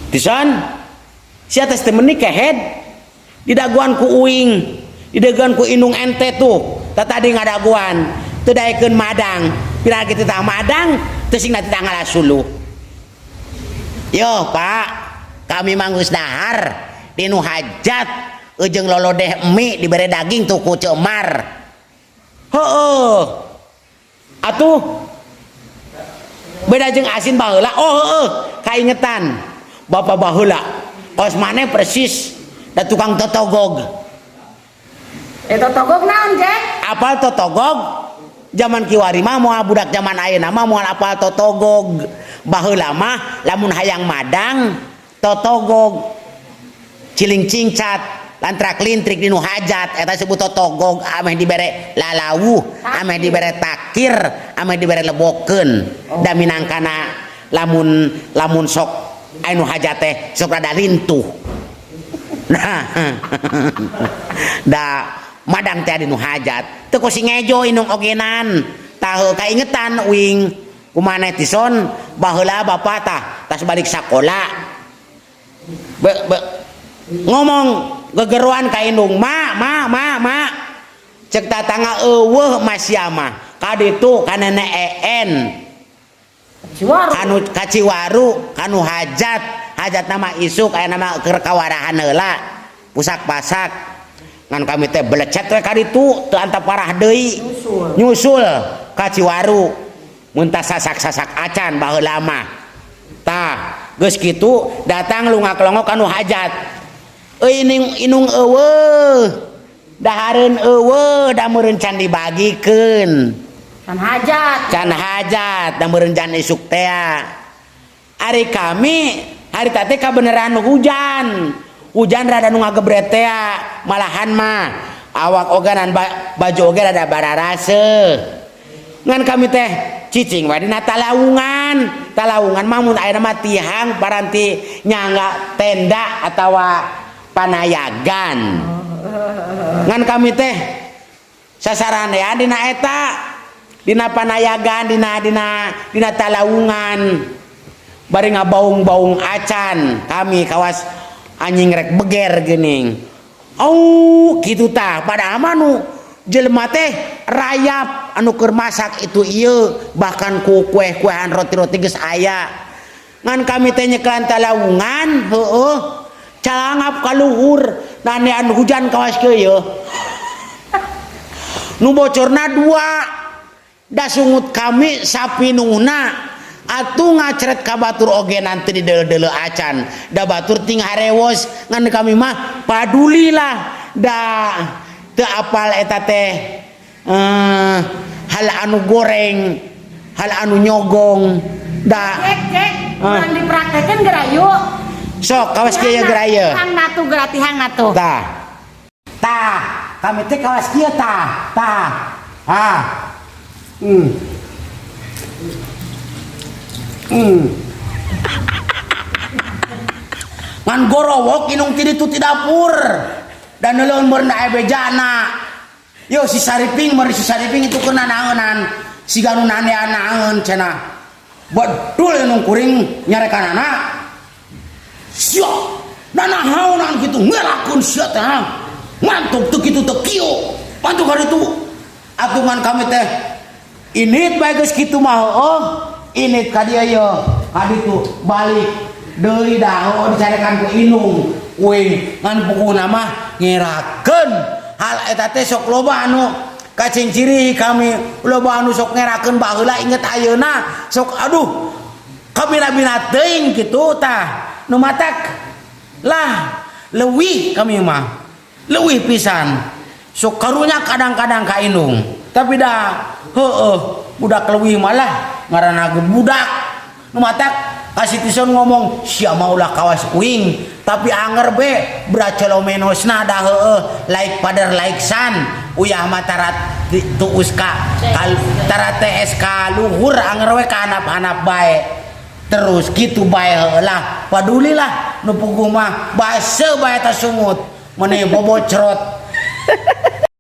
Tison si atas temen kehead didaguan ku uing didaguan ku inung ente tuh tadi ngadaguan teu daekeun madang pira kitu tah madang teu singna teu ngala suluh. Yo Pak, kami manggus dahar di nu hajat ujung lolodeh mie dibere daging tuh ku Cemar. Heueuh. Atuh beda jeung asin baheula. Oh heueuh, kaingetan. Bapak baheula. Kos maneh persis da tukang totogog. Totogog naon, Jack? Apal totogog? Zaman kiwari mah moal budak zaman ayeuna mah moal apal totogog. Baheula mah lamun hayang madang totogog. Ciling cingcat lantrak lintrik dinu hajat eta disebut totogog ameh dibere lalawuh ameh dibere takir ameh dibere lebokeun da minangkana lamun sok anu hajat teh sok rada lintuh nah da madang teh dinu hajat teu kusi ngejo inung ogenan tah kaingetan uing kumaneh tison baheula bapa tah tas balik sakola ngomong gegeruan ka indung ma cek tatangga eueuh masyama kaditu kana en kanu kaciwaru kanu hajat nama isuk aya nama keur kawarahan heula pusak pasak ngan kami teh belecet we kaditu teu anta parah deui nyusul kaciwaru mun tah sasak-sasak acan baheula mah tah geus kitu datang lungak-longok kanu hajat inung eueuh dahareun eueuh da meureun can dibagikeun can hajat da meureun can isuk teh ari kami hari teh kabeneran hujan rada nu ngagebret teh malahan mah awak oganan baju oge rada bararase ngan kami teh cicing we dina talawungan mah mun ayeuna mah tihang paranti nyangga tenda atawa panayagan ngan kami teh sasaran ya dina eta dina panayagan dina talawungan bari ngabaung-baung acan kami kawas anjing rek beger geuning kitu tah padahal mah nu jelema teh rayap anu keur masak itu ieu bahkan ku kue-kuehan roti-roti geus aya ngan kami teh nyekelan talawungan heueuh calangap ka luhur nani anu hujan kawas kieu nu bocorna 2 da sungut kami sapinungna atuh ngacret ka batur oge nanti di deuleu-deuleu acan da batur ting harewos ngan kami mah paduli lah da teu apal eta teh hal anu goreng hal anu nyogong da urang dipraktekeun geura yuk sok kawas kieu geraya hang natu geratihang natu tah kami teh kawas kieu tah ngan gorowok inung ti ditu ti dapur dan neuleun meureun aya bejana yo si sariping itu kena naeunan si ganu nanean cenah bedul inung kuring nyarekanana sia nanahaonan kitu ngelakeun sia teh mantuk teu kitu teu kieu mantuk hari itu atungan kami teh init bae geus kitu mah init ka dieu ye kaditu balik deui dah dicarekan ku inung uing ngan pukuna mah ngerakeun hal eta teh sok loba anu kacing ciri kami loba anu sok ngerakeun baheula inget ayeuna sok aduh kabina-bina teuing kitu tah nu matak lah leuwih kami mah leuwih pisan sok karunya kadang-kadang ka inung tapi dah budak leuwih malah ngaranna budak nu matak kasih tison ngomong sia maulah kawas uing tapi anger be bracelomenosna da laik padar laik san uyah matarat tuus ka tarat TSK luhur anger we ka hanap-hanap bae terus kitu bae heula padulilah nu puguh mah base bae ta sungut meneh bobocrot